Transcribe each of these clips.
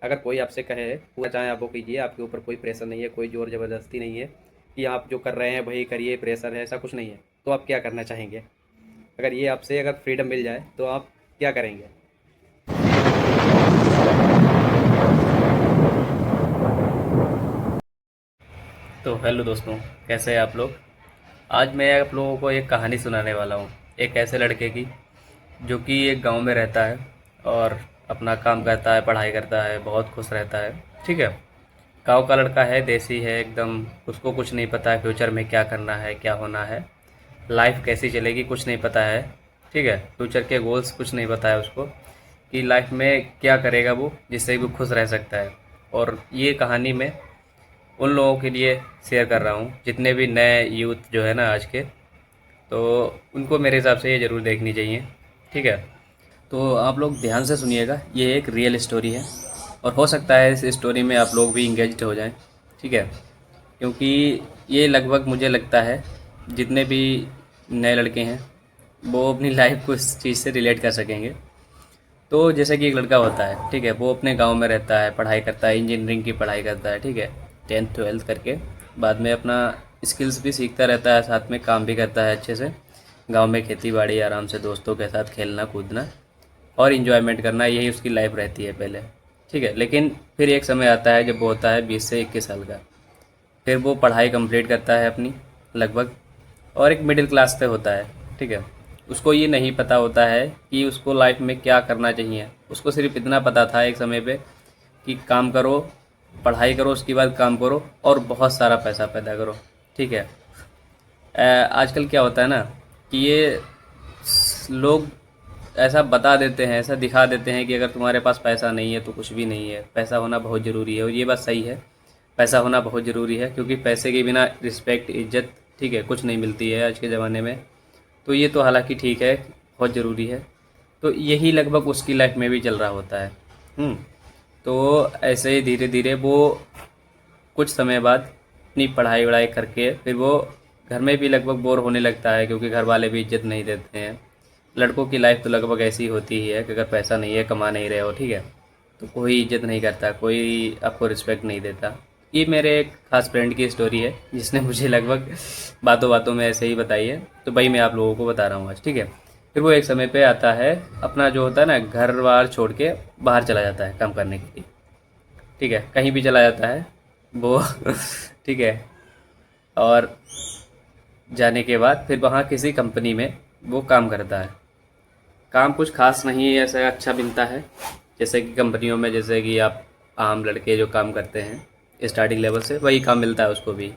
अगर कोई आपसे कहे पूरा चाहें आप वो कीजिए, आपके ऊपर कोई प्रेशर नहीं है, कोई ज़ोर ज़बरदस्ती नहीं है कि आप जो कर रहे हैं वही करिए, प्रेशर है, ऐसा कुछ नहीं है, तो आप क्या करना चाहेंगे? अगर ये आपसे अगर फ्रीडम मिल जाए तो आप क्या करेंगे? तो हेलो दोस्तों, कैसे हैं आप लोग। आज मैं आप लोगों को एक कहानी सुनाने वाला हूँ। एक ऐसे लड़के की जो कि एक गांव में रहता है और अपना काम करता है, पढ़ाई करता है, बहुत खुश रहता है। ठीक है। गांव का लड़का है, देसी है एकदम। उसको कुछ नहीं पता है फ्यूचर में क्या करना है, क्या होना है, लाइफ कैसी चलेगी, कुछ नहीं पता है। ठीक है। फ्यूचर के गोल्स कुछ नहीं पता है उसको कि लाइफ में क्या करेगा वो जिससे वो खुश रह सकता है। और ये कहानी में उन लोगों के लिए शेयर कर रहा हूँ जितने भी नए यूथ जो है ना आज के, तो उनको मेरे हिसाब से ये ज़रूर देखनी चाहिए। ठीक है। तो आप लोग ध्यान से सुनिएगा, ये एक रियल स्टोरी है और हो सकता है इस स्टोरी में आप लोग भी इंगेज्ड हो जाएं। ठीक है। क्योंकि ये लगभग मुझे लगता है जितने भी नए लड़के हैं वो अपनी लाइफ को इस चीज़ से रिलेट कर सकेंगे। तो जैसे कि एक लड़का होता है, ठीक है, वो अपने गांव में रहता है, पढ़ाई करता है, इंजीनियरिंग की पढ़ाई करता है। ठीक है। 10th 12th करके बाद में अपना स्किल्स भी सीखता रहता है, साथ में काम भी करता है अच्छे से। गांव में खेती बाड़ी आराम से दोस्तों के साथ खेलना कूदना और इन्जॉयमेंट करना, यही उसकी लाइफ रहती है पहले। ठीक है। लेकिन फिर एक समय आता है जब वो होता है 20 से 21 साल का। फिर वो पढ़ाई कंप्लीट करता है अपनी लगभग, और एक मिडिल क्लास से होता है। ठीक है। उसको ये नहीं पता होता है कि उसको लाइफ में क्या करना चाहिए। उसको सिर्फ इतना पता था एक समय पे कि काम करो, पढ़ाई करो, उसके बाद काम करो और बहुत सारा पैसा पैदा करो। ठीक है। आजकल क्या होता है ना कि ये लोग ऐसा बता देते हैं, ऐसा दिखा देते हैं कि अगर तुम्हारे पास पैसा नहीं है तो कुछ भी नहीं है। पैसा होना बहुत ज़रूरी है और ये बात सही है। पैसा होना बहुत ज़रूरी है क्योंकि पैसे के बिना रिस्पेक्ट, इज्जत, ठीक है, कुछ नहीं मिलती है आज के ज़माने में। तो ये तो हालांकि ठीक है, बहुत ज़रूरी है। तो यही लगभग उसकी लाइफ में भी चल रहा होता है। हम्म। तो ऐसे ही धीरे धीरे वो कुछ समय बाद अपनी पढ़ाई वढ़ाई करके फिर वो घर में भी लगभग बोर होने लगता है क्योंकि घर वाले भी इज्जत नहीं देते हैं। लड़कों की लाइफ तो लगभग ऐसी होती ही है कि अगर पैसा नहीं है, कमा नहीं रहे हो, ठीक है, तो कोई इज्जत नहीं करता, कोई आपको रिस्पेक्ट नहीं देता। ये मेरे एक खास फ्रेंड की स्टोरी है जिसने मुझे लगभग बातों बातों में ऐसे ही बताई है, तो भाई मैं आप लोगों को बता रहा हूँ आज। ठीक है। फिर वो एक समय पे आता है, अपना जो होता है ना घर बार छोड़ के बाहर चला जाता है काम करने के लिए। ठीक है। कहीं भी चला जाता है वो ठीक है। और जाने के बाद फिर वहाँ किसी कंपनी में वो काम करता है। काम कुछ खास नहीं है, ऐसा अच्छा मिलता है जैसे कि कंपनियों में, जैसे कि आप आम लड़के जो काम करते हैं स्टार्टिंग लेवल से, वही काम मिलता है उसको भी।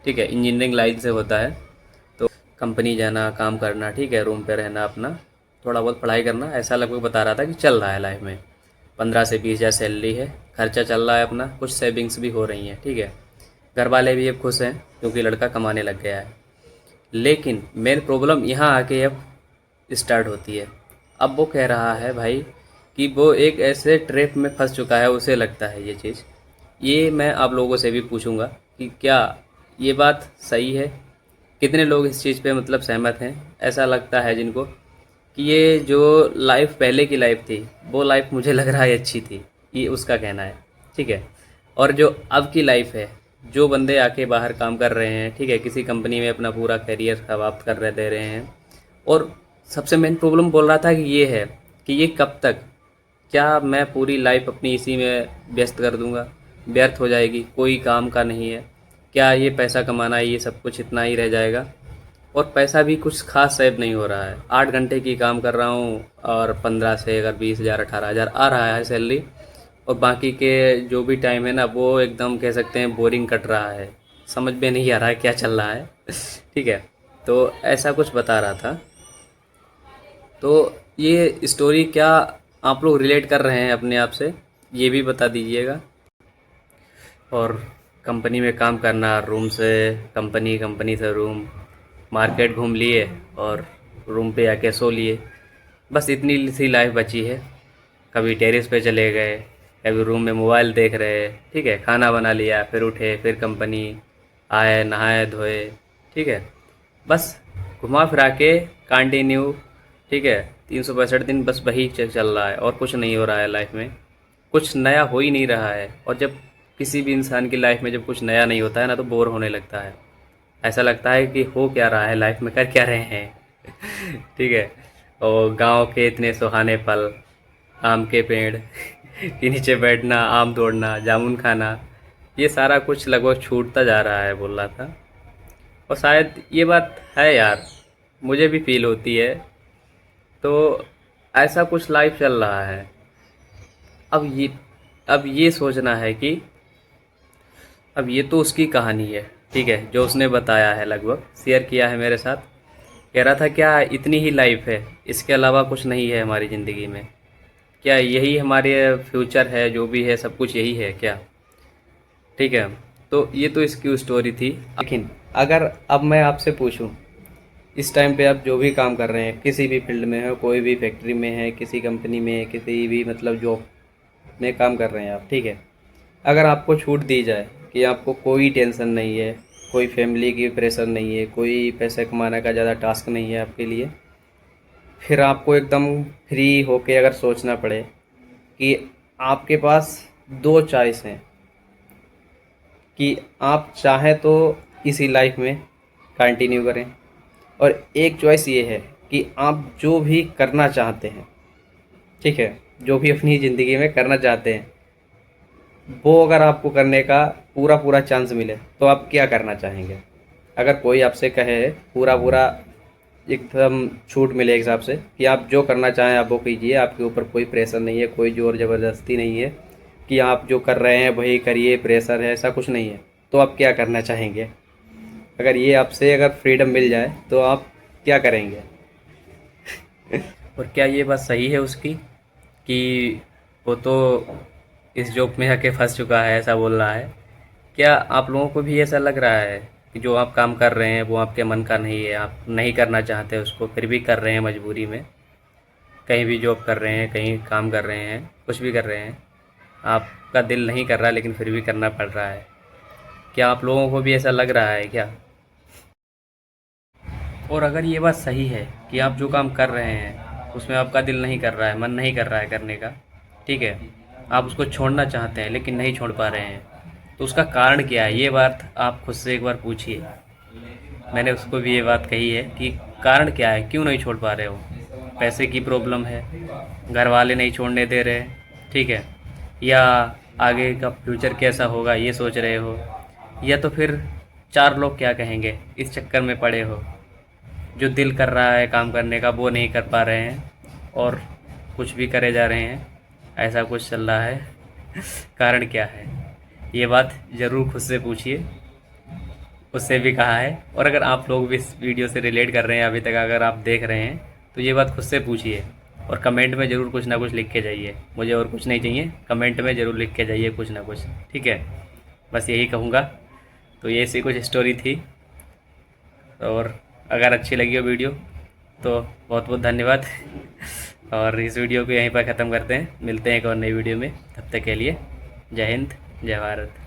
ठीक है। इंजीनियरिंग लाइन से होता है तो कंपनी जाना, काम करना, ठीक है, रूम पे रहना, अपना थोड़ा बहुत पढ़ाई करना, ऐसा लगभग बता रहा था कि चल रहा है लाइफ में। 15 से 20 हज़ार सैलरी है, खर्चा चल रहा है अपना, कुछ सेविंग्स भी हो रही हैं। ठीक है। घर वाले भी अब खुश हैं क्योंकि लड़का कमाने लग गया है। लेकिन मेन प्रॉब्लम यहाँ आके अब स्टार्ट होती है। अब वो कह रहा है भाई कि वो एक ऐसे ट्रैप में फंस चुका है, उसे लगता है ये चीज़। ये मैं आप लोगों से भी पूछूंगा कि क्या ये बात सही है। कितने लोग इस चीज़ पे मतलब सहमत हैं, ऐसा लगता है जिनको कि ये जो लाइफ पहले की लाइफ थी वो लाइफ मुझे लग रहा है अच्छी थी, ये उसका कहना है। ठीक है। और जो अब की लाइफ है, जो बंदे आके बाहर काम कर रहे हैं, ठीक है, किसी कंपनी में अपना पूरा करियर समाप्त कर रहे दे रहे हैं। और सबसे मेन प्रॉब्लम बोल रहा था कि ये है कि ये कब तक, क्या मैं पूरी लाइफ अपनी इसी में व्यस्त कर दूंगा, व्यर्थ हो जाएगी, कोई काम का नहीं है, क्या ये पैसा कमाना, ये सब कुछ इतना ही रह जाएगा। और पैसा भी कुछ खास सेव नहीं हो रहा है। 8 घंटे की काम कर रहा हूँ और 15 से अगर 20 हज़ार 18 हज़ार आ रहा है सैलरी, और बाकी के जो भी टाइम है ना वो एकदम कह सकते हैं बोरिंग कट रहा है। समझ में नहीं आ रहा है क्या चल रहा है ठीक है। तो ऐसा कुछ बता रहा था। तो ये स्टोरी क्या आप लोग रिलेट कर रहे हैं अपने आप से, ये भी बता दीजिएगा। और कंपनी में काम करना, रूम से कंपनी, कंपनी से रूम, मार्केट घूम लिए और रूम पे आके सो लिए, बस इतनी सी लाइफ बची है। कभी टेरेस पे चले गए, कभी रूम में मोबाइल देख रहे, ठीक है, खाना बना लिया, फिर उठे, फिर कंपनी आए, नहाए धोए, ठीक है, बस घुमा फिरा के कंटिन्यू। ठीक है। 365 दिन बस वही चल रहा है और कुछ नहीं हो रहा है लाइफ में। कुछ नया हो ही नहीं रहा है। और जब किसी भी इंसान की लाइफ में जब कुछ नया नहीं होता है ना, तो बोर होने लगता है। ऐसा लगता है कि हो क्या रहा है लाइफ में, कर क्या रहे हैं। ठीक है। और गांव के इतने सुहाने पल, आम के पेड़ के नीचे बैठना, आम तोड़ना, जामुन खाना, ये सारा कुछ लगभग छूटता जा रहा है, बोल रहा था। और शायद ये बात है यार, मुझे भी फील होती है। तो ऐसा कुछ लाइफ चल रहा है। अब ये अब ये सोचना है कि अब ये तो उसकी कहानी है, ठीक है, जो उसने बताया है, लगभग शेयर किया है मेरे साथ। कह रहा था क्या इतनी ही लाइफ है, इसके अलावा कुछ नहीं है हमारी ज़िंदगी में? क्या यही हमारे फ्यूचर है, जो भी है सब कुछ यही है क्या? ठीक है। तो ये तो इसकी स्टोरी थी। लेकिन अगर अब मैं आपसे पूछूं, इस टाइम पे आप जो भी काम कर रहे हैं, किसी भी फील्ड में हो, कोई भी फैक्ट्री में है, किसी कंपनी में है, किसी भी मतलब जॉब में काम कर रहे हैं आप, ठीक है, अगर आपको छूट दी जाए कि आपको कोई टेंशन नहीं है, कोई फैमिली की प्रेशर नहीं है, कोई पैसे कमाने का ज़्यादा टास्क नहीं है आपके लिए, फिर आपको एकदम फ्री होके अगर सोचना पड़े कि आपके पास दो चॉइस हैं कि आप चाहें तो इसी लाइफ में कंटिन्यू करें, और एक चॉइस ये है कि आप जो भी करना चाहते हैं, ठीक है, जो भी अपनी ज़िंदगी में करना चाहते हैं, वो अगर आपको करने का पूरा पूरा चांस मिले तो आप क्या करना चाहेंगे? अगर कोई आपसे कहे पूरा पूरा एकदम छूट मिले एक हिसाब से कि आप जो करना चाहें आप वो कीजिए, आपके ऊपर कोई प्रेशर नहीं है, कोई ज़ोर ज़बरदस्ती नहीं है कि आप जो कर रहे हैं वही करिए, प्रेशर है, ऐसा कुछ नहीं है, तो आप क्या करना चाहेंगे? अगर ये आपसे अगर फ्रीडम मिल जाए तो आप क्या करेंगे? और क्या ये बात सही है उसकी कि वो तो इस जॉब में आके फंस चुका है, ऐसा बोल रहा है? क्या आप लोगों को भी ऐसा लग रहा है कि जो आप काम कर रहे हैं वो आपके मन का नहीं है, आप नहीं करना चाहते उसको, फिर भी कर रहे हैं मजबूरी में? कहीं भी जॉब कर रहे हैं, कहीं काम कर रहे हैं, कुछ भी कर रहे हैं, आपका दिल नहीं कर रहा लेकिन फिर भी करना पड़ रहा है। क्या आप लोगों को भी ऐसा लग रहा है क्या? और अगर ये बात सही है कि आप जो काम कर रहे हैं उसमें आपका दिल नहीं कर रहा है, मन नहीं कर रहा है करने का, ठीक है, आप उसको छोड़ना चाहते हैं लेकिन नहीं छोड़ पा रहे हैं, तो उसका कारण क्या है? ये बात आप खुद से एक बार पूछिए। मैंने उसको भी ये बात कही है कि कारण क्या है, क्यों नहीं छोड़ पा रहे हो? पैसे की प्रॉब्लम है, घर वाले नहीं छोड़ने दे रहे, ठीक है, या आगे का फ्यूचर कैसा होगा ये सोच रहे हो, या तो फिर चार लोग क्या कहेंगे इस चक्कर में पड़े हो? जो दिल कर रहा है काम करने का वो नहीं कर पा रहे हैं और कुछ भी करे जा रहे हैं, ऐसा कुछ चल रहा है। कारण क्या है? ये बात ज़रूर खुद से पूछिए। उससे भी कहा है। और अगर आप लोग भी इस वीडियो से रिलेट कर रहे हैं, अभी तक अगर आप देख रहे हैं, तो ये बात खुद से पूछिए और कमेंट में ज़रूर कुछ ना कुछ लिख के जाइए। मुझे और कुछ नहीं चाहिए, कमेंट में ज़रूर लिख के जाइए कुछ ना कुछ, ठीक है? बस यही कहूँगा। तो ये ऐसी कुछ स्टोरी थी। और अगर अच्छी लगी हो वीडियो तो बहुत बहुत धन्यवाद। और इस वीडियो को यहीं पर ख़त्म करते हैं, मिलते हैं एक और नई वीडियो में। तब तक के लिए जय हिंद, जय भारत।